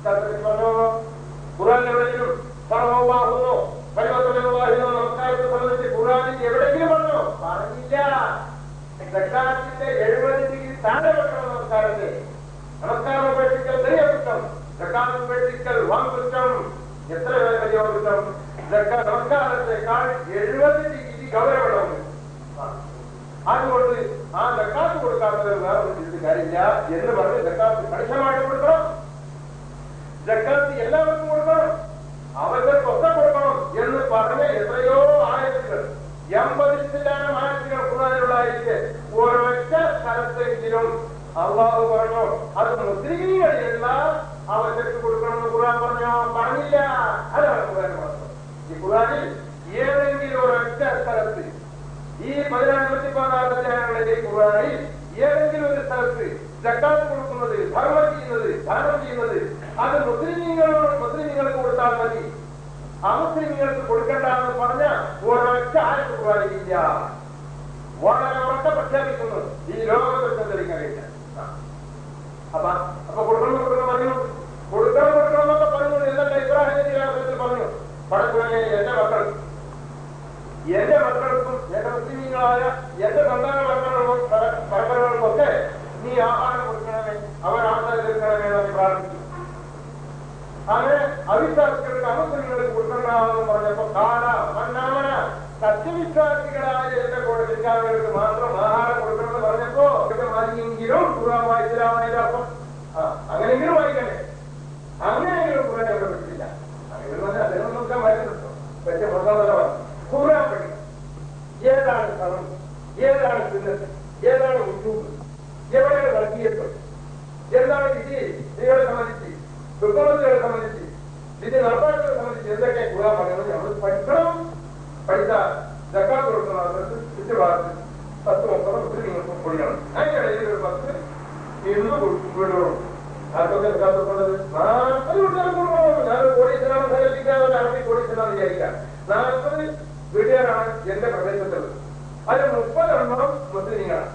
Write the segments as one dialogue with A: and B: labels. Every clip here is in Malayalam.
A: ഖുർആൻ എവിടെയെങ്കിലും സർവ്വവാഹുന്നോ പരിവർത്തനവാഹിനോ നമസ്കാരത്തെ സംബന്ധിച്ച് ഖുർആനിൽ എവിടെയെങ്കിലും പറഞ്ഞോ? പറഞ്ഞില്ല. സക്കാത്തിന്റെ 70 ഡിഗ്രി താഴെ വെക്കണം നമസ്കാരത്തെ. നമസ്കാരം ഉപേക്ഷിക്കൽ ചെറിയ കുറ്റം, സക്കാത്ത് ഉപേക്ഷിക്കൽ വൻ കുറ്റം. എത്ര വലിയ കുറ്റം! നമസ്കാരത്തെക്കാൾ 70 ഡിഗ്രി ഗൗരവമുണ്ട്. അതുകൊണ്ട് ആ സക്കാത്ത് കൊടുക്കാത്തത് വേറെ ചിന്തിച്ച് കാര്യമില്ല എന്ന് പറഞ്ഞ് സക്കാത്ത് കണിശമായിട്ട് കൊടുക്കണം. സക്കാത്ത് എല്ലാവർക്കും കൊടുക്കണം, അവർക്ക് സ്വസ്ഥ കൊടുക്കണം എന്ന് പറഞ്ഞ എത്രയോ ആയത്തുകൾ, 80 ആയത്തുകൾ ഖുർആനിലുള്ളതായിരിക്കെ ഒരൊറ്റ സ്ഥലത്തെങ്കിലും അള്ളാഹു പറഞ്ഞോ അത് മുസ്ലിമീങ്ങളിലുള്ള അവർക്ക് കൊടുക്കണമെന്ന് ഖുർആൻ പറഞ്ഞോ? പറഞ്ഞില്ല. അതാണ് ഖുർആൻ പറഞ്ഞത്. ഈ ഖുർആനിൽ ഏതെങ്കിലും ഒരൊറ്റ സ്ഥലത്ത്, ഈ 16 അധ്യായങ്ങളിലെ ഖുർആനിൽ ഏതെങ്കിലും ഒരു സ്ഥലത്ത് സക്കാത്ത് കൊടുക്കുന്നത്, ധർമ്മം ചെയ്യുന്നത്, ദാനം ചെയ്യുന്നത് അത് മുസ്ലിമീങ്ങൾക്ക് കൊടുത്താൽ മതി, അമുസ്ലിമീങ്ങൾക്ക് കൊടുക്കണ്ടെന്ന് പറഞ്ഞ ഒരൊറ്റ ആയത്ത് ഖുർആനിലില്ല. വളരെ ഉറക്കെ പ്രഖ്യാപിക്കുന്നു ഈ ലോകത്തെ സഞ്ചരിക്കാൻ കഴിയില്ല. അപ്പൊ കൊടുക്കണം പറഞ്ഞു, കൊടുക്കണം എന്നൊക്കെ പറഞ്ഞു. എന്നൊക്കെ ഇബ്രാഹിം നബി പറഞ്ഞു, പടക്കുവനെ എന്റെ മക്കൾക്കും എന്റെ മുസ്ലിമീങ്ങളായ എന്റെ സന്താന പരമ്പരകൾക്കൊക്കെ നീ ആഹാരം കൊടുക്കണമേ, അവർ ആഹാരം എടുക്കണമേ എന്ന് പ്രാർത്ഥിച്ചു. അങ്ങനെ അവിശ്വാസികൾക്ക് അമുസ്ലിങ്ങൾക്ക് കൊടുക്കണമെന്ന് പറഞ്ഞപ്പോ മന്നാമന സത്യവിശ്വാസികളായ എന്റെ കൂടെ വിശ്വാസികൾക്ക് മാത്രം ആഹാരം കൊടുക്കണമെന്ന് പറഞ്ഞപ്പോ മതിയെങ്കിലും ഖുർആൻ വായിച്ചില്ല. അപ്പം അങ്ങനെയെങ്കിലും വായിക്കണ്ടേ? അങ്ങനെയെങ്കിലും ഖുർആൻ എവിടെ പറ്റില്ല. അങ്ങനെ അദ്ദേഹം നോക്കാൻ വായിക്കുന്നുണ്ടോ? പക്ഷെ ഖുർആൻ പഠിക്കണം. ഏതാണ് സ്ഥലം, ഏതാണ് സുന്നത്ത്, ഏതാണ് ഉജൂബ്, എവിടെയാണ് വർഗീയത്വം, എന്താണ് വിധി സ്ത്രീകളെ സംബന്ധിച്ച്, ദുർഗമതികളെ സംബന്ധിച്ച്, വിധി നടപ്പാക്കളെ സംബന്ധിച്ച് എന്തൊക്കെ ഖുർആൻ പറയുന്നത് നമ്മൾ പഠിക്കണം. പഠിച്ചാൽ സക്കാത്ത് കൊടുക്കുന്ന ചുറ്റുപാടത്ത് 10-30 മുസ്ലിങ്ങൾക്ക് കൊടുക്കണം. അതിനിടയിൽ ഒരു 10 ഇന്ന് വീടുകളും ആർക്കൊക്കെ സക്കാത്ത് കൊടുക്കുന്നത് 40 കൊടുക്കണം. ഞാൻ കോടീശ്വരാണ് സങ്കല്പിക്കാതെ അറബി കോടീശ്വരാന്ന് വിചാരിക്കാം. 40 വീട്ടുകാരാണ് എന്റെ പ്രദേശത്തുള്ളത്. അതിൽ 30 മുസ്ലിങ്ങളാണ്,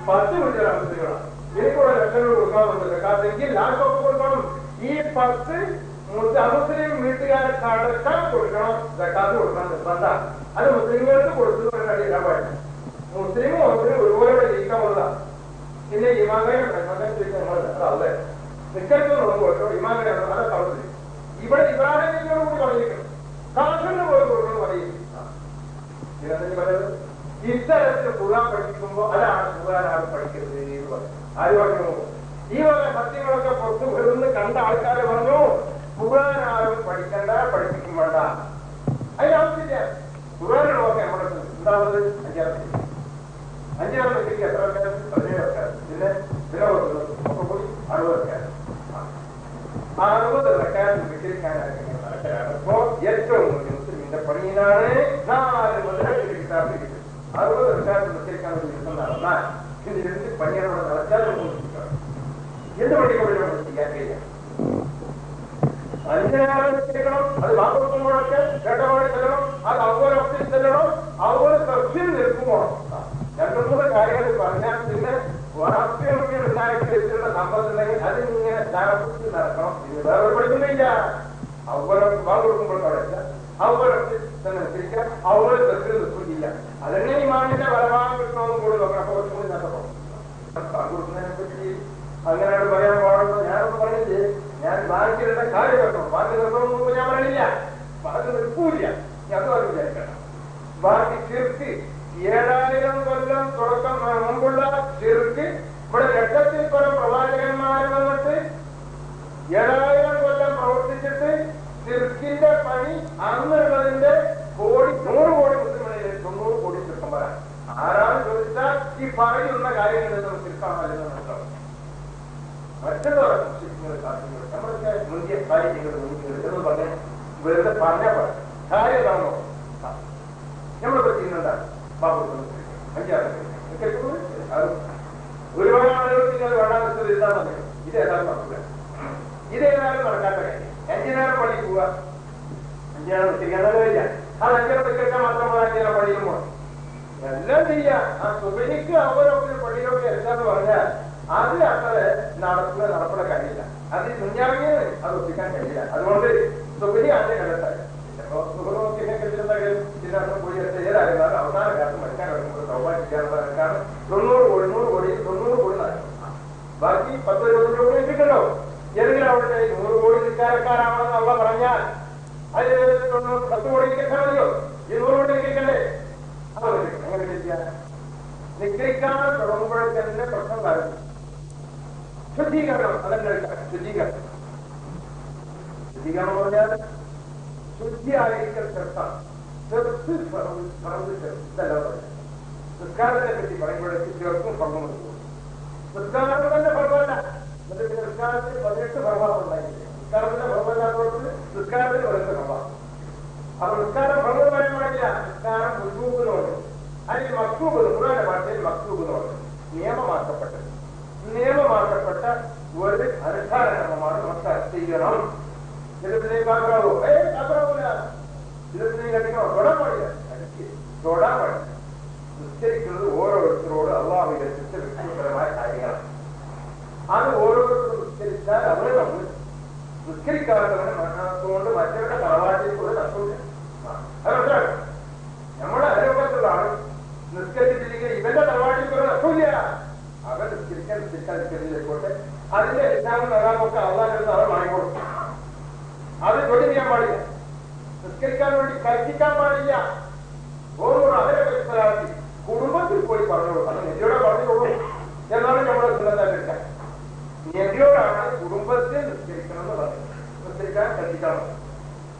A: 10 വീട്ടുകാരാണ് മുസ്ലിങ്ങളാണ്. എനിക്കൂടെ ലക്ഷങ്ങൾ കൊടുക്കണമെന്നുണ്ട് സക്കാത്തെങ്കിൽ ലാക്കൊക്കെ കൊടുക്കണം. ഈ 10 അമുസ്ലിം വീട്ടുകാരെ കടക്കാൻ കൊടുക്കണം, സക്കാത്ത് കൊടുക്കണം നിർബന്ധം. അത് മുസ്ലിങ്ങൾക്ക് കൊടുത്തു അടിയിടാൻ പാടില്ല. മുസ്ലിമും മുസ്ലിം ഒരുപോലെ ജയിക്കാൻ പോകുന്നതാണ്. പിന്നെ ഇമാമയെ അല്ലേ നിക്കറിനോട് കേട്ടോ, ഇമാമനെ അതൊക്കെ അവസ്ഥ ഇവിടെ ഇബ്രാഹിം നബിയോട് കൂടി പറഞ്ഞിരിക്കണം. കാഫിറിന് പോയി കൊടുക്കണം പറയും. ഇത്തരത്തിൽ ഖുർആൻ പഠിക്കുമ്പോ അതാണ് ഖുർആനാണ് പഠിക്കരുത് എന്ന് പറയും. ആര് പറഞ്ഞു? ഈ വക സത്യങ്ങളൊക്കെ പുറത്തു വരുന്ന കണ്ട ആൾക്കാരെ പറഞ്ഞു ഖുർആൻ ആരും പഠിക്കണ്ട, പഠിപ്പിക്കും വേണ്ട. അതിനാവശ്യമില്ല. ഖുർആനിലൊക്കെ നമ്മുടെ ഉണ്ടാവുന്നത് 5 വ്യക്തിക്ക് എത്ര ആൾക്കാർ? 17 ആൾക്കാർ. പിന്നെ ഒക്കെ കൂടി 60 ആൾക്കാർ. 60 ആൾക്കാർ വിജയിക്കാനായിട്ട് നടക്കലാണ്. അപ്പോ ഏറ്റവും മുസ്ലിമിന്റെ പണിയിലാണ് 4 മുതൽ കിട്ടാൻ 60 ആൾക്കാർ വിജയിക്കാൻ ഒരു ദിവസം നടന്നാൽ ഇതിന് പണിയോടെ നടച്ചാൽ എന്ത് പണിയോടെ ചെയ്യാൻ കഴിയാം. 5 വെച്ചേക്കണം. അത് വാക്കുമ്പോഴൊക്കെ കേട്ടപാടി ചെല്ലണം. അത് അതുപോലെ ഒത്തിരി ചെല്ലണം. അതുപോലെ സസ്യം നിൽക്കുമോ? 2-3 കാര്യങ്ങൾ പറഞ്ഞാൽ പിന്നെ വാക്യങ്ങളുടെ സമ്പത്തുണ്ടെങ്കിൽ അതിങ്ങനെ ധാരാളം നടക്കണം. ഇത് വേറെ പഠിക്കുന്നില്ല. അതുപോലെ വാക്ക് കൊടുക്കുമ്പോൾ പാടില്ല, അതുപോലെ തന്നെ തിരിക്കാൻ, അതുപോലെ സസ്യം നിൽക്കില്ല. അതെങ്ങനെ ഈ മാനിന്റെ ഫലഭാഗം കിട്ടണമെന്നും കൂടി നോക്കണം. അപ്പൊ കുറച്ചും കൂടി നഷ്ടപ്പെടും. വാക്ക് കൊടുക്കുന്നതിനെ പറ്റി അങ്ങനെയാണ് പറയാൻ പാടുള്ളൂ. ഞാനൊന്നും പറഞ്ഞില്ലേ, ഞാൻ ബാക്കിയുടെ കാര്യം വെക്കണം. ബാക്കി നിർത്തണമെന്നൊന്നും ഞാൻ പറയണില്ല. ബാക്കി നിൽക്കൂല. അത് അത് വിചാരിക്കണം. ബാക്കി ചിർക്ക് 7000 കൊല്ലം തുടക്കം മുമ്പുള്ള ചിർക്ക് ഇവിടെ 1,000-ൽ പരം പ്രവാചകന്മാർ വന്നിട്ട് 7000 കൊല്ലം പ്രവർത്തിച്ചിട്ട് ചിർക്കിന്റെ പണി അന്നുള്ളതിന്റെ 100 കോടി മുസ്ലിമിലെ 90 കോടി ചിർക്കന്മാരാണ്. ആരാണ് ചോദിച്ചാൽ ഈ പറയുന്ന കാര്യങ്ങളിൽ നമുക്ക് ചിർക്കാണല്ലോ മനസ്സിലാവും. മറ്റുള്ളവരെ നമ്മളൊക്കെ മുന്തിയ കാര്യങ്ങൾ എന്ന് പറഞ്ഞ് വെറുതെ പറഞ്ഞാൽ പറയാം. കാര്യം കാണോ നമ്മളിപ്പോ ചെയ്യുന്നുണ്ടാ ബാബു 5-6 ഒരുപാട് ആളുകൾക്ക് അത് വേണ്ടാൻ വെച്ചത് എഴുതാൻ പറഞ്ഞു. ഇതേതായാലും നടക്കില്ല. ഇതേതായാലും നടക്കാത്ത കാര്യം. 5 നേരം പള്ളി പോവുക, 5 നേരം വെച്ചിരിക്കാതെ വരില്ല. അത് 5 നേരം വെച്ചിരിക്കാൻ മാത്രം 5 നേരം പള്ളിയിലും പോകണം. എല്ലാം ചെയ്യാം. ആ സുബഹിക്ക് അവരൊക്കെ പള്ളിയിലൊക്കെ എത്താന്ന് പറഞ്ഞാൽ അത് അത്ര നടക്കുന്ന കാര്യമില്ല. അത് ദുന്യാവിനെ അത് ഒപ്പിക്കാൻ കഴിയില്ല. അതുകൊണ്ട് സുബഹി ആദ്യം കണ്ടെത്താൻ ഇതിനകത്ത് പോയി ഏതായിരുന്നാലും അവസാന കാലത്ത് മരിക്കാൻ വരുമ്പോൾ സൗഭാഗ്യമാണ്. 100 കോടി ബാക്കി 10-20 കോടി കിട്ടല്ലോ. ഏതെങ്കിലും അവിടെ 100 കോടി നിസ്കാരക്കാരാണെന്ന് അവ പറഞ്ഞാൽ അതിൽ 10 കോടി കിട്ടാൻ മതിയോ? ഈ 100 കോടി കിട്ടണ്ടേ? അങ്ങനെ ചെയ്യാൻ നിഗ്രഹിക്കാൻ തുടങ്ങുമ്പോഴേക്കെന്നെ പ്രശ്നം കാരണം ശുദ്ധീകരണം. അതെന്നെ ശുദ്ധീകരണം പറഞ്ഞാൽ ശുദ്ധിയായിരിക്കൽ ചെറുത്താണ്. ഇതല്ല പറയാം. നിസ്കാരത്തിനെ പറ്റി പറയുമ്പോഴേക്ക് ചെറുക്കും ഭർമ്മം പോകും. നിസ്കാരം തന്നെ ഭർമ്മല്ല. എന്നിട്ട് നിസ്കാരത്തിൽ 18 ഭർമ്മം ഉണ്ടായിട്ടില്ല. നിസ്കാരത്തിന്റെ ഭർമ്മമില്ലാത്തവർക്ക് നിസ്കാരത്തിന് 18 ഭർമ്മം. അപ്പൊ നിസ്കാരം ഭർമ്മം പറയാൻ പാടില്ല. നിസ്കാരം ഉദ്രൂപെന്നുണ്ട്. അതിൽ മക്തൂബ്, ഖുർആന്റെ ഭാഷയിൽ മക്തൂബ് എന്ന് പറഞ്ഞു. നിയമമാക്കപ്പെട്ട ഒരു അനുഷ്ഠാന കർമ്മമാണ് നമസ്കാരം ചെയ്യണം. ഇതിലേക്ക് ആഗ്രഹമോ? ആഗ്രഹമില്ല. ഇതിലേക്ക് കണ്ടിക്കണോ? തൊടാൻ പാടില്ല. നിസ്കരിക്കുന്നത് ഓരോരുത്തരോട് അള്ളാഹു വിചാരിച്ച വ്യക്തിപരമായ കാര്യങ്ങളാണ്. അത് ഓരോരുത്തരും നിസ്കരിച്ചാൽ അവരെ നമ്മൾ നിസ്കരിക്കാത്തവനെ കൊണ്ട് മറ്റവരുടെ തറവാട്ടിൽ കൂടെ നഷ്ടമില്ല. അത് മനസ്സിലാക്കണം. നമ്മുടെ അയൽപക്കത്തുള്ള ആൾ നിസ്കരിച്ചില്ലെങ്കിൽ ഇവന്റെ തറവാട്ടിൽ കൂടെ നഷ്ടമില്ല. അവൻ നിസ്കരിക്കാതിരിക്കോട്ടെ. അതിന്റെ എക്സാമും നഗാമൊക്കെ അള്ളാഹിന്റെ അവർ വാങ്ങിക്കൊടുക്കും. അത് ജോലി ചെയ്യാൻ പാടില്ല. നിസ്കരിക്കാൻ വേണ്ടി കൽപ്പിക്കാൻ പാടില്ല. ഓരോ അവരെ മനസ്സിലാക്കി കുടുംബത്തിൽ പോയി പറഞ്ഞോളൂ. അത് നെല്ലിയോടെ പറഞ്ഞോളൂ എന്നാണ് നമ്മുടെ സുന്നത്താൻ. നെല്ലിയോടാണ് കുടുംബത്തിൽ നിസ്കരിക്കണമെന്ന് പറഞ്ഞത്. നിസ്കരിക്കാൻ കൽപ്പിക്കണം.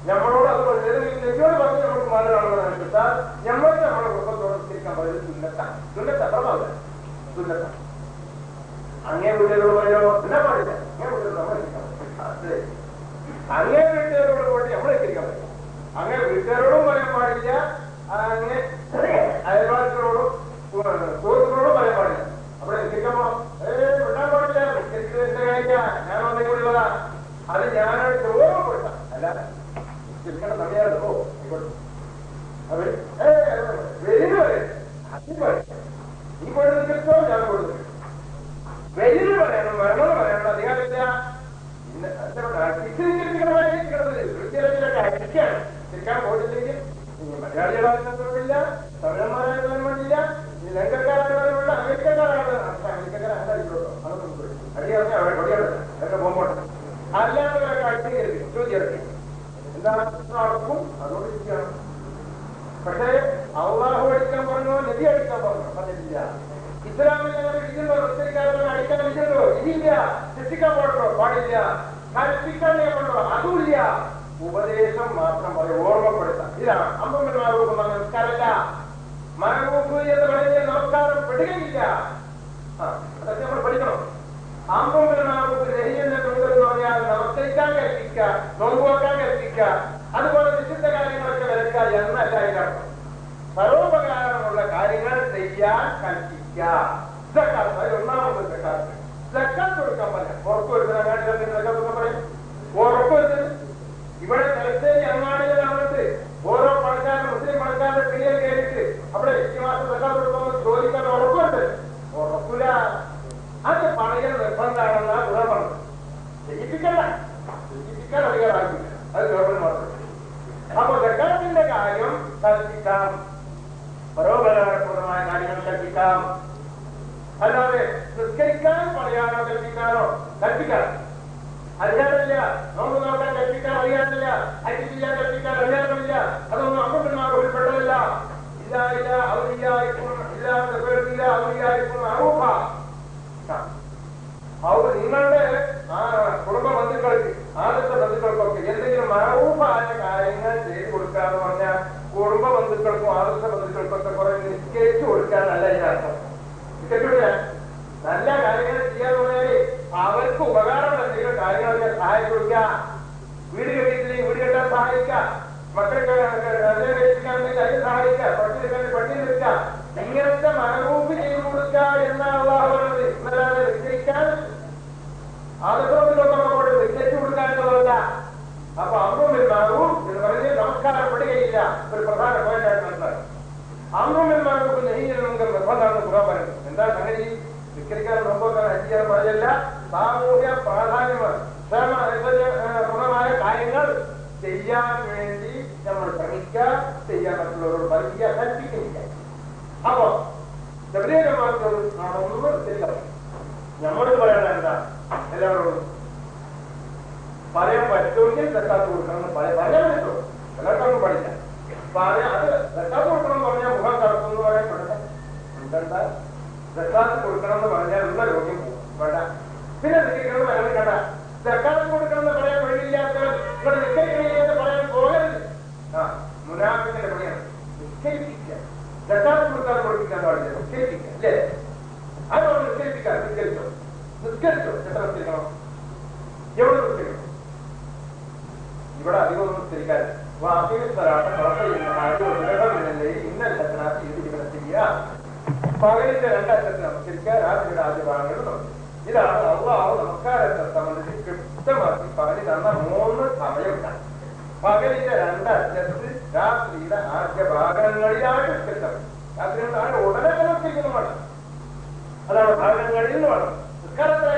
A: നമ്മളോട് അത് നെല്ലിയോട് പറഞ്ഞ് നമുക്ക് മാതൃകാണെന്ന് മനസ്സിലാൽ നമ്മൾക്ക് നമ്മുടെ കുടുംബത്തോട് നിസ്കരിക്കാൻ പറയുന്നത് സുന്നത്ത അത്രമാവില്ല. സുന്നത്ത അങ്ങേ വീട്ടുകാരോട് പറയണോ? എന്നാ പാടില്ല. അങ്ങേ വീട്ടുകാർ നമ്മൾ അങ്ങേ വീട്ടുകാരോട് കൂടി നമ്മൾ എത്തിക്കാൻ പറ്റും. അങ്ങനെ വീട്ടുകാരോടും പറയാൻ പാടില്ല. അങ്ങനെ അയൽവാസികളോടും സുഹൃത്തുക്കളോടും പറയാൻ പാടില്ല. അവിടെ എത്തിക്കാൻ പോകണം. വിടാൻ പാടില്ല. എന്റെ കാര്യം ഞാൻ ഒന്നേ കൂടി ഉള്ളതാ. അത് ഞാനോട് ചോദിക്കാം. അല്ല ചിരിക്കേണ്ട സമയമായിരുന്നു. അവര് വെലിന് പറയും. അതിന് പറയും. നീ പോയി നിൽക്കോ ഞാൻ കൊടുത്തു. വെലിന് പറയണം, വരണമെന്ന് പറയണം. അധികാരമില്ല. ശരിക്കാൻ പോയിട്ടില്ലെങ്കിൽ മലയാളികളാകുന്നവരില്ല, തമിഴന്മാരാകുന്നവരും വേണ്ടില്ല, ലങ്കക്കാരാകുന്നവരുമില്ല, അമേരിക്കക്കാരാകുന്ന അമേരിക്കക്കാരാകുന്നുള്ളൂ. അതൊന്നും അറിയാതെ അവരുടെ പോകുമ്പോട്ടെ. അല്ലാത്തവരൊക്കെ അടിച്ചേരിക്കും, ചോദ്യം എന്താണ് നടക്കും. അതുകൊണ്ട് ഇരിക്കുകയാണ്. പക്ഷേ അള്ളാഹു അടിക്കാൻ പറഞ്ഞോ നബി അടിക്കാൻ പറഞ്ഞോ? പറഞ്ഞിട്ടില്ല. ഇസ്ലാമിൽ ഞങ്ങൾ ഇരിക്കുന്നോ? ക്രിസ്ത്യക്കാരെ അടിക്കാൻ ഇരിക്കുന്നോ? ഇതില്ല. ശിക്ഷിക്കാൻ പാടുണ്ടോ? പാടില്ല. കൽപ്പിക്കാൻ നിയമമുണ്ടോ? അതുമില്ല. ഉപദേശം മാത്രം പറയും, ഓർമ്മപ്പെടുത്താം. ഇതാണ് അമ്പത് മാറൂഫ് നമസ്കാരമല്ല. മറൂഫ് എന്ന് പറഞ്ഞാൽ നമസ്കാരം പെടുകയില്ല. അതൊക്കെ നമ്മൾ പഠിക്കണം. അമ്പത് മാറൂഫ് രഹിയെന്ന് പറഞ്ഞാൽ നമസ്കരിക്കാൻ കൽപ്പിക്കുക, നോമ്പുവെക്കാൻ കൽപ്പിക്കുക, അതുപോലെ വിശുദ്ധ കാര്യങ്ങളൊക്കെ വരയ്ക്കുക എന്നല്ല ഇതിനർത്ഥം. പരോപകാരമുള്ള കാര്യങ്ങൾ ചെയ്യാൻ കൽപ്പിക്കുക. ഒന്നാമത് സക്കാത്ത് കൊടുക്കാൻ പറയാം. ഉറപ്പുവരുത്തൽ അങ്ങാടി പറയും. ഉറപ്പുവരുത്തൽ ഇവിടെ തലശ്ശേരി അങ്ങാടിയിലാവട്ടെ ഓരോ പണക്കാരും മുസ്ലിം പണക്കാരുടെ പിടിയിൽ കയറിയിട്ട് അവിടെ ഈ മാസം സക്കാത്ത് കൊടുക്കുമ്പോൾ ചോദിക്കാൻ ഉറപ്പുണ്ട്. ഉറപ്പില്ല. അത് പണയിൽ നിർബന്ധമാണെന്നാ ഗുണ പറഞ്ഞത്. ചെയ്യിപ്പിക്കാൻ അധികാരമാക്കില്ല. അത് ഗവൺമെന്റ് മാത്രം. അപ്പൊ സക്കാത്തിന്റെ കാര്യം കൽപ്പിക്കാം. പരോപകാരപ്രദമായ കാര്യങ്ങൾ കൽപ്പിക്കാം. അല്ലാതെ നിസ്കരിക്കാൻ പറയാനോ കൽപ്പിക്കാനോ കൽപ്പിക്കാം. അധികാരമില്ല. നോമ്പ് നോക്കാൻ കൽപ്പിക്കാൻ അറിയാറില്ല. അരി ചെയ്യാൻ കൽപ്പിക്കാൻ അറിയാറില്ല. അതൊന്നും അമ്പന്മാർ ഉൾപ്പെട്ടതല്ല. ഇല്ല അവരില്ലായിരിക്കും. ഇല്ലാത്ത പേരില്ല അവരില്ലായിരിക്കും. അറൂഫ അവർ നിങ്ങളുടെ കുടുംബ ബന്ധുക്കൾക്ക്, ആദ്യത്തെ ബന്ധുക്കൾക്കൊക്കെ എന്തെങ്കിലും അറൂഫായ കാര്യങ്ങൾ ചെയ്തു കൊടുക്കാന്ന് പറഞ്ഞാൽ കുടുംബ ബന്ധുക്കൾക്കും ആദ്യത്തെ ബന്ധുക്കൾക്കൊക്കെ കുറെ നിസ്കരിച്ചു കൊടുക്കാനല്ല ഇതിനർത്ഥം. നിസ്കരിച്ചു നല്ല കാര്യങ്ങൾ ചെയ്യാന്ന് പറഞ്ഞാല് അവർക്ക് ഉപകാരമുള്ള എന്തെങ്കിലും കാര്യങ്ങളൊക്കെ സഹായിച്ചു കൊടുക്കുക. വീട് കെട്ടിയില്ലെങ്കിൽ വീട് കെട്ടാൻ സഹായിക്കുക. മക്കളെ കഴിപ്പിക്കാണെങ്കിൽ അതിന് സഹായിക്കുക. പട്ടി നിൽക്കുക. ഇങ്ങനത്തെ മനറൂപ്പ് ചെയ്തു കൊടുക്കുക എന്നാണ് അല്ലാഹു പറയുന്നത്. ഇന്നല്ലാതെ വിസ്തരിക്കാൻ ആദർശത്തിലൊക്കെ വിസ്തരിച്ചു കൊടുക്കാൻ എന്നുള്ളതല്ല. അപ്പൊ അമ്രുമിൽ മഅറൂഫ് എന്ന് പറഞ്ഞ് നമസ്കാരപ്പെടുകയില്ല. ഒരു പ്രധാന പോയിന്റായിട്ട് മനസ്സിലാക്കും. അമ്രുമിൽ മഅറൂഫ് നഹ്യുൽ മുൻകർ നിർബന്ധമാണെന്ന് ഖുർആൻ പറയുന്നത്. എന്താ സംഗതി? വിസ്തരിക്കാൻ നോക്കാൻ അഞ്ചാൻ പാടില്ല. സാമൂഹ്യ പ്രാധാന്യമാണ്. ഗുണമായ കാര്യങ്ങൾ ചെയ്യാൻ വേണ്ടി നമ്മൾ ശ്രമിക്കുക, ചെയ്യാൻ മറ്റുള്ളവരോട് പറയുക, കൽപ്പിക്കുന്നില്ല. അപ്പോ ജബരീയമാർക്കൊരു ഒന്നും ശരിയല്ല. നമ്മളോട് പറയണ എന്താ, എല്ലാവരോടും പറയാൻ പറ്റുമെങ്കിൽ സക്കാത്ത് കൊടുക്കണം പറയാൻ പറ്റുമോ? എല്ലാവർക്കും പഠിക്കാം. അത് സക്കാത്ത് കൊടുക്കണം എന്ന് പറഞ്ഞാൽ മുഖം കറക്കും എന്ന് പറയാൻ പെടട്ടെ. എന്താ സക്കാത്ത് കൊടുക്കണം എന്ന് പറഞ്ഞാൽ ഉള്ള രോഗ്യം പോകും വേണ്ട. പിന്നെ നിൽക്കണം വേണം കേട്ട. സക്കാത്ത് കൊടുക്കണം എന്ന് പറയാൻ വഴിയില്ലാത്തവർ ഇവിടെ നിൽക്കഴിഞ്ഞാൽ പറയാൻ പോകരുത്. മുനാഫിക്കിന്റെ പണിയാണ് നിശ്ചയിപ്പിക്കുക. സക്കാത്ത് കൊടുക്കാൻ കൊടുപ്പിക്കാൻ പാടില്ല, നിശ്ചയിപ്പിക്കുക അല്ലേ? അതാണ് നിശ്ചയിപ്പിക്കാൻ. നിസ്കരിച്ചോ നിസ്കരിച്ചോ എത്ര നിസ്കരിക്കണം? എവിടെ നിസ്കരിക്കണം? ഇവിടെ അധികം നിസ്കരിക്കാൻ പകലിന്റെ രണ്ടറ്റത്ത് നമസ്കരിക്കുക, രാത്രിയുടെ ആദ്യ ഭാഗങ്ങളിൽ നമസ്കരിക്കുക. ഇതാണ് അള്ളാഹു നമസ്കാരത്തെ സംബന്ധിച്ച് കൃത്യമാക്കി പറഞ്ഞു തന്ന 3 സമയമാണ്. പകലിന്റെ രണ്ടറ്റത്ത് രാത്രിയുടെ ആദ്യ ഭാഗങ്ങളിലാണ് നിസ്കരിച്ചത്. രാത്രിയുടെ ആദ്യ ഉടനെ നമസ്കരിക്കുന്നു വേണം. അതാണ് ഭാഗങ്ങളിൽ നിന്ന് വേണം. നിസ്കാരത്തെ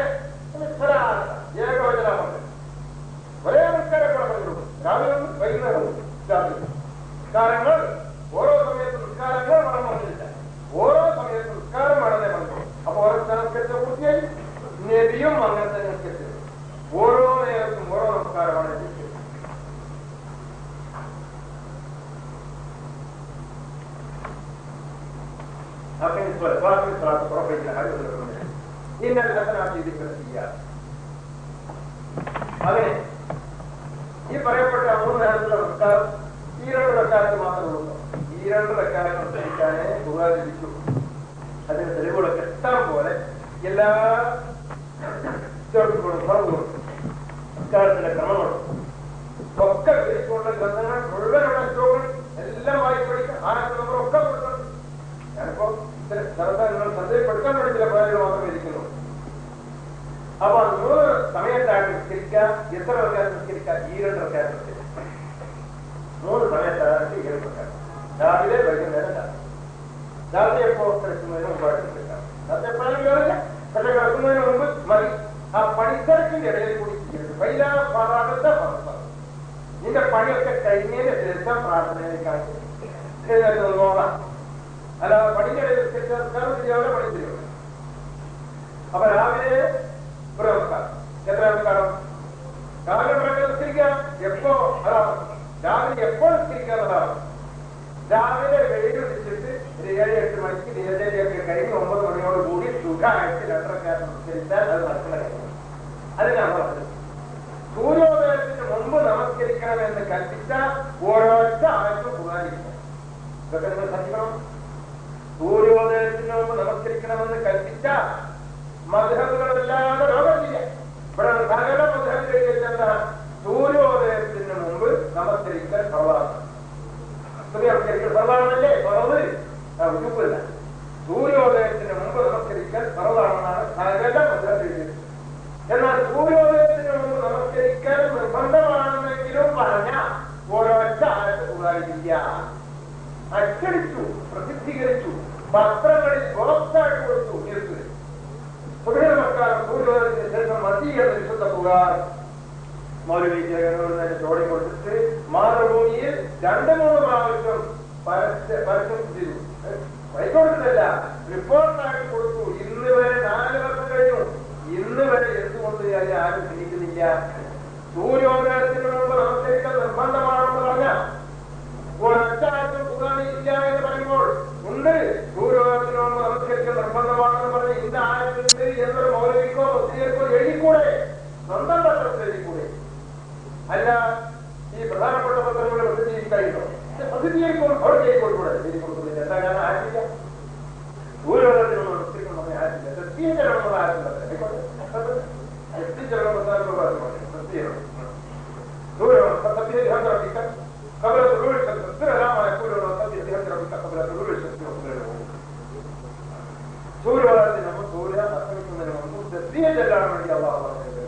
A: ഏകവചനമാണ്. ഒരേ നിസ്കാരം കൂടെ പറഞ്ഞിട്ടുണ്ട്. രാവിലെ വൈകുന്നേരം രാത്രി നിസ്കാരങ്ങൾ ഓരോ സമയത്തും നിസ്കാരങ്ങൾ വേണം പറഞ്ഞില്ല. ഓരോ സമയത്തും നിസ്കാരം വേണമെന്നേ പറഞ്ഞു. അപ്പൊ ഓരോ നമസ്കരിച്ച പൂർത്തിയായി. നബിയും അങ്ങനെ തന്നെ നിസ്കരിച്ചത്. ഓരോ നേരത്തും ഓരോ നമസ്കാരമാണ് നിസ്കരിച്ചത്. അങ്ങനെ ഈ പറയപ്പെട്ട 3 നേരത്തിലുള്ള നമസ്കാരം ഈ 2 റക്അത്ത് മാത്രമേ ഉള്ളൂ. ഈ 2 റക്അത്ത് നമസ്കരിക്കാനേ ഉപകാരിച്ചു. അതിന് തെളിവുകളൊക്കെ ഇഷ്ടം പോലെ എല്ലാ ചേർത്തുകൊണ്ടും പറഞ്ഞുകൊണ്ടും നമസ്കാരത്തിന്റെ ക്രമങ്ങളും ഒക്കെ വിരിച്ചുകൊണ്ട് ഗ്രന്ഥങ്ങൾ മുഴുവനുള്ള സ്റ്റോകൾ എല്ലാം വായി പഠിക്കാം. ആദ്യത്തെ നമ്പറൊക്കെ കൊടുക്കണം. ഞാനിപ്പോ നിങ്ങൾ ശ്രദ്ധയിൽപ്പെടുത്താൻ വേണ്ടി ചില പോയാലും മാത്രമേ ഇരിക്കുന്നു. അപ്പൊ 3 സമയത്തായിട്ട് നിസ്കരിക്കുക. എത്ര റക്അത്ത് നിസ്കരിക്കുക? ഈ 2 റക്അത്ത് നിസ്കരിക്കുക. 3 സമയത്തായിട്ട് 7 റക്അത്ത്. രാവിലെ വൈകുന്നേരം രാത്രി എപ്പോ കിടക്കുന്നതിന് മുമ്പായിട്ട് നിസ്കരിക്കാം. രാത്രി എപ്പോഴും കേറില്ല, പക്ഷെ കിടക്കുന്നതിന് മുമ്പ് മതി. ആ പണിത്തിരക്കിന്റെ ഇടയിൽ കൂടി ചെയ്യരുത്. വൈലാഭാഗത്തെ നിന്റെ പണിയൊക്കെ കഴിഞ്ഞതിന് ശേഷം പ്രാർത്ഥനയിലേക്കാണ് നോക്കാം. അല്ലാതെ പണിന്റെ ഇടയിൽ നിസ്കരിച്ചാൽ പണി തരും. അപ്പൊ രാവിലെ ഒരു നമസ്കാരം. എത്ര നമസ്കാരം? രാവിലെ നിസ്കരിക്കാം. എപ്പോ? അതാണ് രാവിലെ എപ്പോ നിസ്കരിക്കാന്നതാണ്. രാവിലെ വെയിൽ ഉദിച്ചിട്ട് 7-8 മണിക്ക് ദിനചര്യയൊക്കെ കഴിഞ്ഞ് 9 മണിയോട് കൂടി സുഖമായിട്ട് 2 റക്അത്ത് നമസ്കരിച്ചാൽ അത് നടക്കുന്ന കാര്യമാണ്. അതിനാണ് പറഞ്ഞത്. സൂര്യോദയത്തിന് മുമ്പ് നമസ്കരിക്കണമെന്ന് കൽപ്പിച്ച ഓരോറ്റ ആഴ്ച പുരാനിക്കണം. ഇതൊക്കെ നിങ്ങൾ ശ്രദ്ധിക്കണം. സൂര്യോദയത്തിന് മുമ്പ് നമസ്കരിക്കണമെന്ന് കൽപ്പിച്ച മദ്ഹബുകളല്ലാതെ ലോകത്തില്ല. ഇവിടെ സകല മദ്ഹബിലെന്താ? സൂര്യോദയത്തിന് മുമ്പ് നമസ്കരിക്കൽ ഫർളാണ്. നമസ്കരിക്കൽ ഫർളാണല്ലേ? ഫർള് ഉജൂബല്ല. സൂര്യോദയത്തിന് മുമ്പ് നമസ്കരിക്കൽ ഫർളാണെന്നാണ് സകല മദ്ഹബിൽ. എന്നാൽ സൂര്യോദയത്തിന് മുമ്പ് നമസ്കരിക്കൽ നിർബന്ധമാണെന്നെങ്കിലും പറഞ്ഞ ഓരോറ്റ ആഴ്ച കൂടാതില്ല. അച്ചടിച്ചു, പ്രസിദ്ധീകരിച്ചു, പത്രങ്ങളിൽ ബോക്സായിട്ട് കൊടുത്തു. നിർത്തുക പുതിയ നമസ്കാരം സൂര്യോദയത്തിന് ശേഷം മതി എന്ന് വിശുദ്ധ പുകാർ മൗലവി ജഗനോട് ചോടി കൊടുത്തിട്ട് മാതൃഭൂമിയിൽ 2-3 പ്രാവശ്യം പരസ്യം ചെയ്തു. വൈകൊടുത്തില്ല, റിപ്പോർട്ടായിട്ട് കൊടുത്തു. ഇന്ന് വരെ 4 വർഷം കഴിഞ്ഞു. ഇന്ന് വരെ എന്തുകൊണ്ട് ആരും ചിന്തിക്കുന്നില്ല. സൂര്യോദയത്തിന് മുമ്പ് നമസ്കരിക്കാൻ നിർബന്ധമാണെന്ന് പറഞ്ഞ ഒരൊറ്റാഴ്ച പുരാണിയില്ല എന്ന് പറയുമ്പോൾ ഉണ്ട്. സൂര്യോദയത്തിന് മുമ്പ് നമസ്കരിക്കാൻ നിർബന്ധമാണെന്ന് പറഞ്ഞ് ഇന്ന ആയത്തുണ്ട് എന്നൊരു മൗലവിക്കോ മുസ്ലിംക്കോ എഴുതിക്കൂടെ? സ്വന്തം പത്രത്തിൽ എഴുതിക്കൂടെ? അല്ല ഈ പ്രധാനപ്പെട്ട പത്രങ്ങളെ പ്രസിദ്ധീകരിക്കാനുണ്ടോ? പ്രസിദ്ധീകരിക്കും. അവിടെ ചെയ്തുകൊടുക്കൂടെ? എഴുതി കൊടുക്കുന്നില്ല. എന്താ കാരണം? ആയിട്ടില്ല. സൂര്യോദയത്തിന് മുമ്പ് നമസ്കരിക്കാൻ പറഞ്ഞ ആയിട്ടില്ല. സത്യചരണം ആയിട്ടില്ല. എത്തിച്ചരണം قبل طلوع الشمس اصبر على ما يقول وصلي بحمد ربك قبل طلوع الشمس وقبل الغروب. സൂര്യോദയത്തിന് മുമ്പ് സൂര്യ അസ്തമിക്കുന്നതിന് മുമ്പ് തസ്ബീഹ് ചൊല്ലാൻ വേണ്ടി അല്ലാഹു പറഞ്ഞു.